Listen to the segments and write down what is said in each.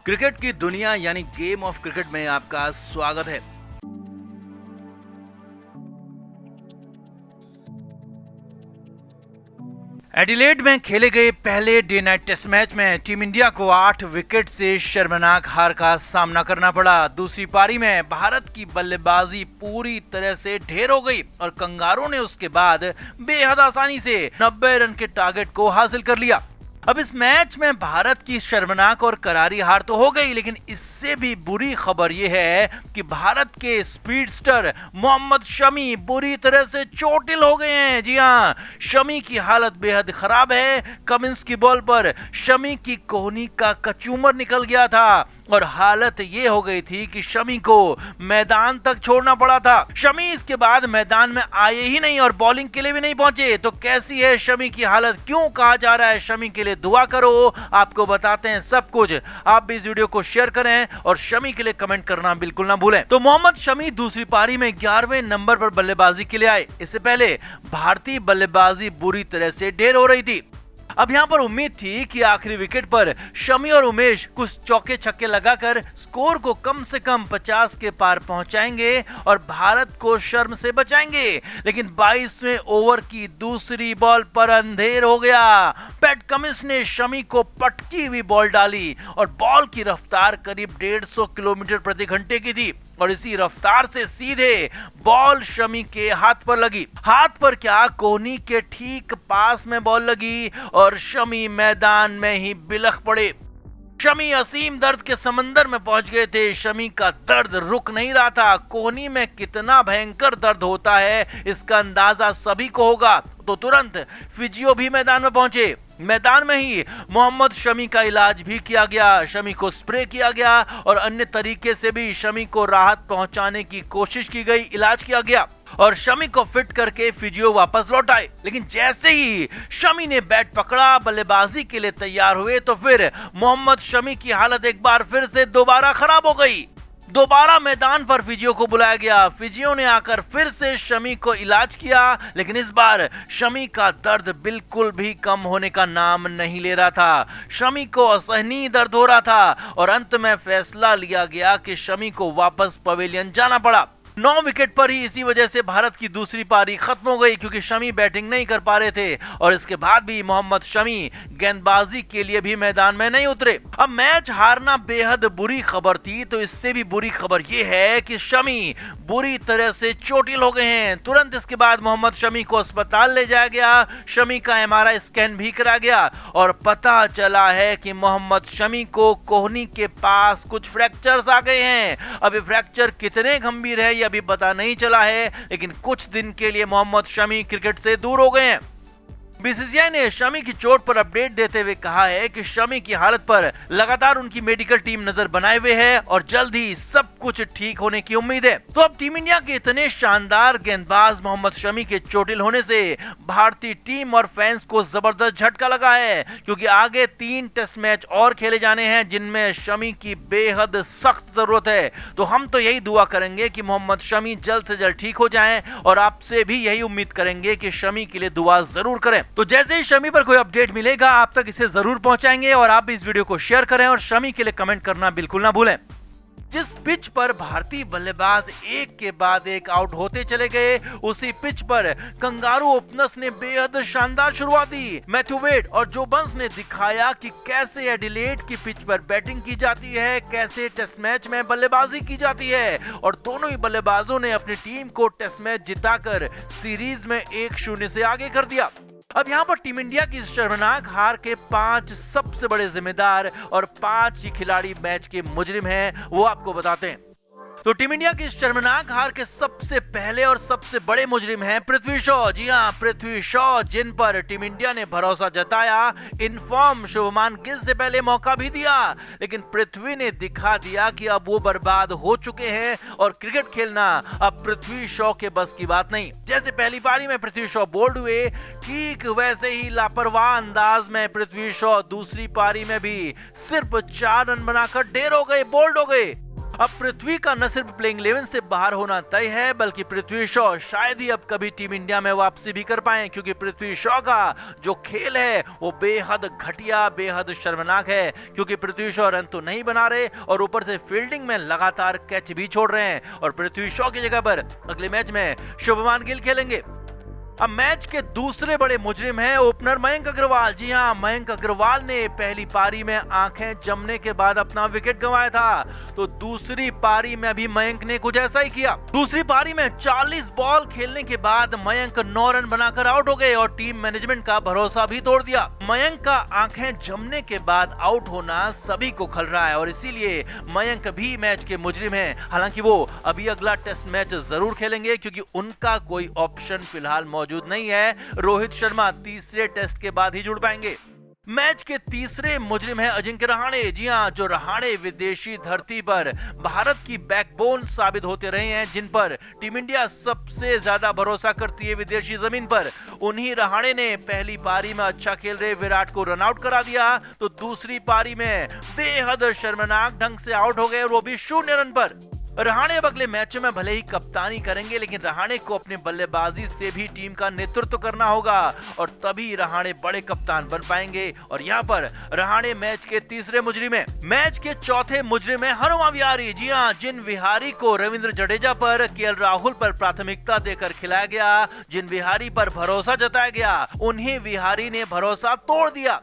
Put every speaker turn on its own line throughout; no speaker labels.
Cricket की दुनिया यानी गेम ऑफ क्रिकेट में आपका स्वागत है। एडिलेड में खेले गए पहले डे नाइट टेस्ट मैच में टीम इंडिया को 8 विकेट से शर्मनाक हार का सामना करना पड़ा। दूसरी पारी में भारत की बल्लेबाजी पूरी तरह से ढेर हो गई और कंगारू ने उसके बाद बेहद आसानी से 90 रन के टारगेट को हासिल कर लिया। अब इस मैच में भारत की शर्मनाक और करारी हार तो हो गई, लेकिन इससे भी बुरी खबर यह है कि भारत के स्पीडस्टर मोहम्मद शमी बुरी तरह से चोटिल हो गए हैं। जी हां, शमी की हालत बेहद खराब है। कमिंस की बॉल पर शमी की कोहनी का कचूमर निकल गया था और हालत ये हो गई थी कि शमी को मैदान तक छोड़ना पड़ा था। शमी इसके बाद मैदान में आए ही नहीं और बॉलिंग के लिए भी नहीं पहुंचे। तो कैसी है शमी की हालत, क्यों कहा जा रहा है शमी के लिए दुआ करो, आपको बताते हैं सब कुछ। आप भी इस वीडियो को शेयर करें और शमी के लिए कमेंट करना बिल्कुल ना भूलें। तो मोहम्मद शमी दूसरी पारी में 11वें नंबर पर बल्लेबाजी के लिए आए। इससे पहले भारतीय बल्लेबाजी बुरी तरह से ढेर हो रही थी। अब यहां पर उम्मीद थी कि आखिरी विकेट पर शमी और उमेश कुछ चौके छक्के लगाकर स्कोर को कम से कम 50 के पार पहुंचाएंगे और भारत को शर्म से बचाएंगे, लेकिन 22वें ओवर की दूसरी बॉल पर अंधेर हो गया। पैट कमिंस ने शमी को पटकी हुई बॉल डाली और बॉल की रफ्तार करीब 150 किलोमीटर प्रति घंटे की थी और इसी रफ्तार से सीधे बॉल शमी के हाथ पर लगी। हाथ पर क्या, कोहनी के ठीक पास में बॉल लगी और शमी मैदान में ही बिलख पड़े। शमी असीम दर्द के समंदर में पहुंच गए थे। शमी का दर्द रुक नहीं रहा था। कोहनी में कितना भयंकर दर्द होता है इसका अंदाजा सभी को होगा। तो तुरंत फिजियो भी मैदान में पहुंचे। मैदान में ही मोहम्मद शमी का इलाज भी किया गया। शमी को स्प्रे किया गया और अन्य तरीके से भी शमी को राहत पहुंचाने की कोशिश की गई, इलाज किया गया और शमी को फिट करके फिजियो वापस लौट आए। लेकिन जैसे ही शमी ने बैट पकड़ा, बल्लेबाजी के लिए तैयार हुए, तो फिर मोहम्मद शमी की हालत एक बार फिर से दोबारा खराब हो गई। दोबारा मैदान पर फिजियो को बुलाया गया। फिजियो ने आकर फिर से शमी को इलाज किया, लेकिन इस बार शमी का दर्द बिल्कुल भी कम होने का नाम नहीं ले रहा था। शमी को असहनीय दर्द हो रहा था और अंत में फैसला लिया गया कि शमी को वापस पवेलियन जाना पड़ा। 9 विकेट पर ही इसी वजह से भारत की दूसरी पारी खत्म हो गई, क्योंकि शमी बैटिंग नहीं कर पा रहे थे और इसके बाद भी मोहम्मद शमी गेंदबाजी के लिए भी मैदान में नहीं उतरे। अब मैच हारना बेहद बुरी खबर थी, तो इससे भी बुरी खबर यह है कि शमी बुरी तरह से चोटिल हो गए हैं। तुरंत इसके बाद मोहम्मद शमी को अस्पताल ले जाया गया। शमी का MRI स्कैन भी करा गया और पता चला है कि मोहम्मद शमी को कोहनी के पास कुछ फ्रैक्चर्स आ गए हैं। अब ये फ्रैक्चर कितने गंभीर है अभी पता नहीं चला है, लेकिन कुछ दिन के लिए मोहम्मद शमी क्रिकेट से दूर हो गए हैं। बीसीसीआई ने शमी की चोट पर अपडेट देते हुए कहा है कि शमी की हालत पर लगातार उनकी मेडिकल टीम नजर बनाए हुए है और जल्द ही सब कुछ ठीक होने की उम्मीद है। तो अब टीम इंडिया के इतने शानदार गेंदबाज मोहम्मद शमी के चोटिल होने से भारतीय टीम और फैंस को जबरदस्त झटका लगा है, क्योंकि आगे 3 टेस्ट मैच और खेले जाने हैं जिनमें शमी की बेहद सख्त जरूरत है। तो हम तो यही दुआ करेंगे कि मोहम्मद शमी जल्द से जल्द ठीक हो जाएं और आपसे भी यही उम्मीद करेंगे कि शमी के लिए दुआ जरूर करें। तो जैसे ही शमी पर कोई अपडेट मिलेगा आप तक इसे जरूर पहुंचाएंगे और आप भी इस वीडियो को शेयर करें और शमी के लिए कमेंट करना बिल्कुल ना भूलें। जिस पिच पर भारतीय बल्लेबाज एक के बाद एक आउट होते चले गए, उसी पिच पर कंगारू ओपनर्स ने बेहद शानदार शुरुआत दी। मैथ्यू वेड और जो बंस ने दिखाया कि कैसे एडिलेड की पिच पर बैटिंग की जाती है, कैसे टेस्ट मैच में बल्लेबाजी की जाती है और दोनों ही बल्लेबाजों ने अपनी टीम को टेस्ट मैच जिताकर सीरीज में 1-0 से आगे कर दिया। अब यहाँ पर टीम इंडिया की शर्मनाक हार के 5 सबसे बड़े जिम्मेदार और 5 ही खिलाड़ी मैच के मुजरिम हैं, वो आपको बताते हैं। तो टीम इंडिया की शर्मनाक हार के सबसे पहले और सबसे बड़े मुजरिम हैं पृथ्वी शॉ। जी हां, पृथ्वी शॉ, जिन पर टीम इंडिया ने भरोसा जताया। इनफॉर्म शुभमान गिल से पहले मौका भी दिया, लेकिन पृथ्वी ने दिखा दिया कि अब वो बर्बाद हो चुके हैं और क्रिकेट खेलना अब पृथ्वी शॉ के बस की बात नहीं। जैसे पहली पारी में पृथ्वी शॉ बोल्ड हुए, ठीक वैसे ही लापरवाह अंदाज में पृथ्वी शॉ दूसरी पारी में भी सिर्फ 4 रन बनाकर ढेर हो गए, बोल्ड हो गए। अब पृथ्वी का न सिर्फ प्लेइंग 11 से बाहर होना तय है, बल्कि पृथ्वी शॉ शायद ही अब कभी टीम इंडिया में वापसी भी कर पाए, क्योंकि पृथ्वी शॉ का जो खेल है वो बेहद घटिया, बेहद शर्मनाक है। क्योंकि पृथ्वी शॉ रन तो नहीं बना रहे और ऊपर से फील्डिंग में लगातार कैच भी छोड़ रहे हैं। और पृथ्वी शॉ की जगह पर अगले मैच में शुभमान गिल खेलेंगे। अब मैच के दूसरे बड़े मुजरिम हैं ओपनर मयंक अग्रवाल। जी हां, मयंक अग्रवाल ने पहली पारी में आंखें जमने के बाद अपना विकेट गंवाया था, तो दूसरी पारी में भी मयंक ने कुछ ऐसा ही किया। दूसरी पारी में 40 बॉल खेलने के बाद मयंक 9 रन बनाकर आउट हो गए और टीम मैनेजमेंट का भरोसा भी तोड़ दिया। मयंक का आंखें जमने के बाद आउट होना सभी को खल रहा है और इसीलिए मयंक भी मैच के मुजरिम हैं। हालांकि वो अभी अगला टेस्ट मैच जरूर खेलेंगे, क्योंकि उनका कोई ऑप्शन फिलहाल मौजूद नहीं है। रोहित शर्मा तीसरे टेस्ट के बाद ही जुड़ पाएंगे। मैच के तीसरे मुजरिम है अजिंक्य रहाणे। जी हां, जो रहाणे विदेशी धरती पर भारत की बैकबोन साबित होते रहे हैं, जिन पर टीम इंडिया सबसे ज्यादा भरोसा करती है विदेशी जमीन पर, उन्हीं रहाणे ने पहली पारी में अच्छा खेल रहे विराट को रन आउट करा दिया, तो दूसरी पारी में बेहद शर्मनाक ढंग से आउट हो गए और वो भी 0 रन पर। रहाणे अब अगले मैचों में भले ही कप्तानी करेंगे, लेकिन रहाणे को अपने बल्लेबाजी से भी टीम का नेतृत्व करना होगा और तभी रहाणे बड़े कप्तान बन पाएंगे। और यहाँ पर रहाणे मैच के तीसरे मुजरिम है। मैच के चौथे मुजरिम है हनुमा विहारी। जी हाँ, जिन विहारी को रविंद्र जडेजा पर, केएल राहुल पर प्राथमिकता देकर खिलाया गया, जिन विहारी पर भरोसा जताया गया, उन्हीं विहारी ने भरोसा तोड़ दिया।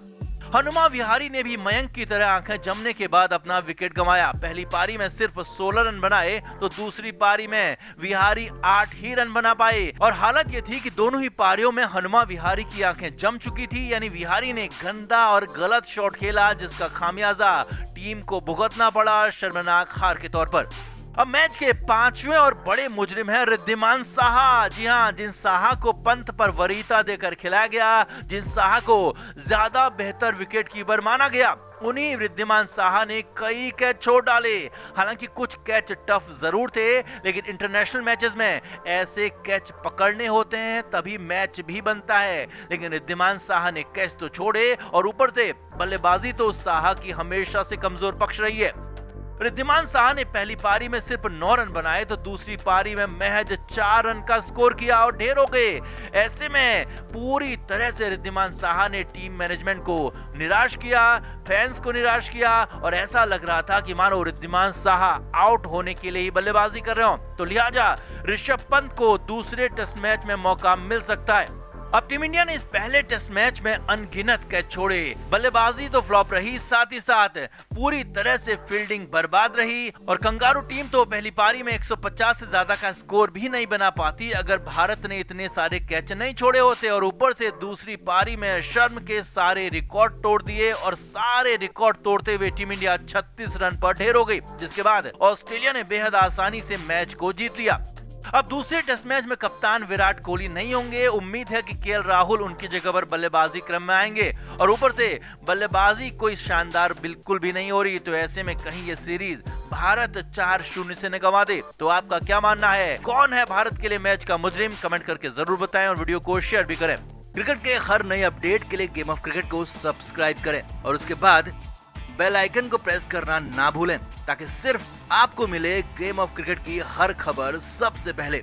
हनुमा विहारी ने भी मयंक की तरह आंखें जमने के बाद अपना विकेट गंवाया। पहली पारी में सिर्फ 16 रन बनाए, तो दूसरी पारी में विहारी 8 ही रन बना पाए। और हालत ये थी कि दोनों ही पारियों में हनुमा विहारी की आंखें जम चुकी थी, यानी विहारी ने गंदा और गलत शॉट खेला, जिसका खामियाजा टीम को भुगतना पड़ा शर्मनाक हार के तौर पर। अब मैच के पांचवें और बड़े मुजरिम है रिद्धिमान साहा। जी हां, जिन साहा को पंत पर वरीयता देकर खिलाया गया, जिन साहा को ज्यादा बेहतर विकेट कीपर माना गया, उन्हीं रिद्धिमान साहा ने कई कैच छोड़ डाले। हालांकि कुछ कैच टफ जरूर थे, लेकिन इंटरनेशनल मैचेस में ऐसे कैच पकड़ने होते हैं तभी मैच भी बनता है। लेकिन रिद्धिमान साहा ने कैच तो छोड़े और ऊपर से बल्लेबाजी तो साहा की हमेशा से कमजोर पक्ष रही है। रिद्धिमान साहा ने पहली पारी में सिर्फ 9 रन बनाए, तो दूसरी पारी में महज 4 रन का स्कोर किया और ढेर हो गए। ऐसे में पूरी तरह से रिद्धिमान साहा ने टीम मैनेजमेंट को निराश किया, फैंस को निराश किया और ऐसा लग रहा था कि मानो रिद्धिमान साहा आउट होने के लिए ही बल्लेबाजी कर रहे हो। तो लिहाजा ऋषभ पंत को दूसरे टेस्ट मैच में मौका मिल सकता है। अब टीम इंडिया ने इस पहले टेस्ट मैच में अनगिनत कैच छोड़े, बल्लेबाजी तो फ्लॉप रही, साथ ही साथ पूरी तरह से फील्डिंग बर्बाद रही और कंगारू टीम तो पहली पारी में 150 से ज्यादा का स्कोर भी नहीं बना पाती अगर भारत ने इतने सारे कैच नहीं छोड़े होते। और ऊपर से दूसरी पारी में शर्म के सारे रिकॉर्ड तोड़ दिए और सारे रिकॉर्ड तोड़ते हुए टीम इंडिया 36 रन पर ढेर हो गई, जिसके बाद ऑस्ट्रेलिया ने बेहद आसानी से मैच को जीत लिया। अब दूसरे टेस्ट मैच में कप्तान विराट कोहली नहीं होंगे। उम्मीद है कि केएल राहुल उनकी जगह पर बल्लेबाजी क्रम में आएंगे और ऊपर से बल्लेबाजी कोई शानदार बिल्कुल भी नहीं हो रही, तो ऐसे में कहीं ये सीरीज भारत 4-0 से न गंवा दे। तो आपका क्या मानना है, कौन है भारत के लिए मैच का मुजरिम? कमेंट करके जरूर बताएं और वीडियो को शेयर भी करें। क्रिकेट के हर नए अपडेट के लिए गेम ऑफ क्रिकेट को सब्सक्राइब करें और उसके बाद बेल आइकन को प्रेस करना ना भूलें, ताकि सिर्फ आपको मिले गेम ऑफ क्रिकेट की हर खबर सबसे पहले।